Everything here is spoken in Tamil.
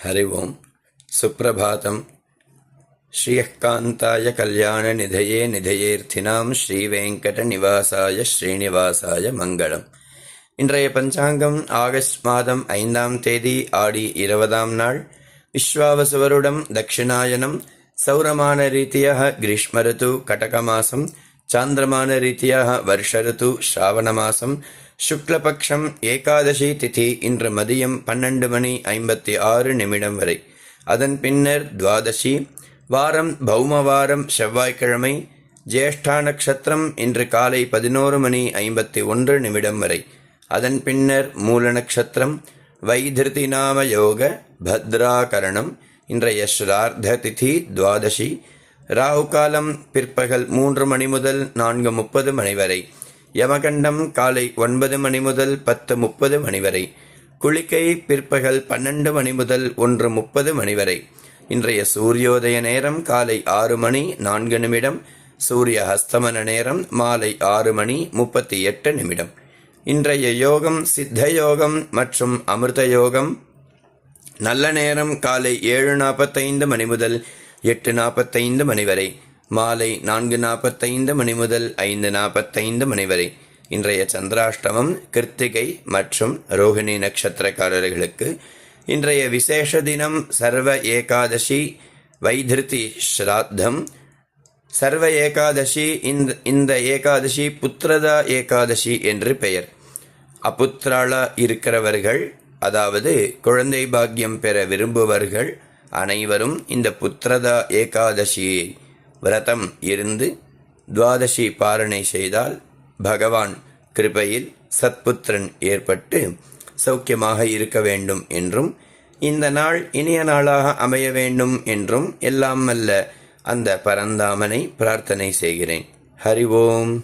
हरि ओं सुप्रभातम् श्रीयःकान्ताय कल्याणनिधये निधयेऽर्थिनां श्रीवेङ्कटनिवासाय श्रीनिवासाय मङ्गलम्. இன்றைய பஞ்சாங்கம் ஆகஸ்ட் மாதம் 5ஆம் தேதி ஆடி 20ஆம் நாள் விஸ்வாவசு வருடம் தட்சிணாயனம் சௌரமான ரீதியாக கிரீஷ்ம ருத்து கடக மாசம் சாந்திரமான ரீதியாக வருஷ ருத்து ஸ்ராவண மாசம் சுக்லபக்ஷம் ஏகாதசி திதி இன்று மதியம் 12:56 வரை. அதன் பின்னர் துவாதசி வாரம் பௌமவாரம் செவ்வாய்க்கிழமை ஜேஷ்டா நட்சத்திரம் இன்று காலை 11:51 வரை. அதன் பின்னர் மூல நட்சத்திரம் வைதிருதி நாம யோக பத்ராகரணம் இன்றைய ஸ்ரார்த்த திதி துவாதசி. ராகு காலம் பிற்பகல் 3 மணி முதல் 4:30 வரை. யமகண்டம் காலை 9 மணி முதல் 10:30 வரை. குளிக்கை பிற்பகல் 12 மணி முதல் 1:30 வரை. இன்றைய சூரியோதய நேரம் காலை 6:04. சூரிய அஸ்தமன நேரம் மாலை 6:38. இன்றைய யோகம் சித்த யோகம் மற்றும் அமிர்த யோகம். நல்ல நேரம் காலை 7:45 முதல் 8:45 வரை. மாலை 4:45 முதல் 5:45 வரை. இன்றைய சந்திராஷ்டமம் கிருத்திகை மற்றும் ரோகிணி நட்சத்திரக்காரர்களுக்கு. இன்றைய விசேஷ தினம் சர்வ ஏகாதசி வைதிருதி ஸ்ராத்தம். சர்வ ஏகாதசி இந்த ஏகாதசி புத்திரதா ஏகாதசி என்று பெயர். அபுத்திராளா இருக்கிறவர்கள், அதாவது குழந்தை பாக்கியம் பெற விரும்புவர்கள் அனைவரும் இந்த புத்திரதா ஏகாதசியை விரதம் இருந்து துவாதசி பாரணை செய்தால் பகவான் கிருபையில் சத்புத்திரன் ஏற்பட்டு சௌக்கியமாக இருக்க வேண்டும் என்றும் இந்த நாள் இனிய நாளாக அமைய வேண்டும் என்றும் எல்லாம் அல்ல அந்த பரந்தாமனை பிரார்த்தனை செய்கிறேன். ஹரி ஓம்.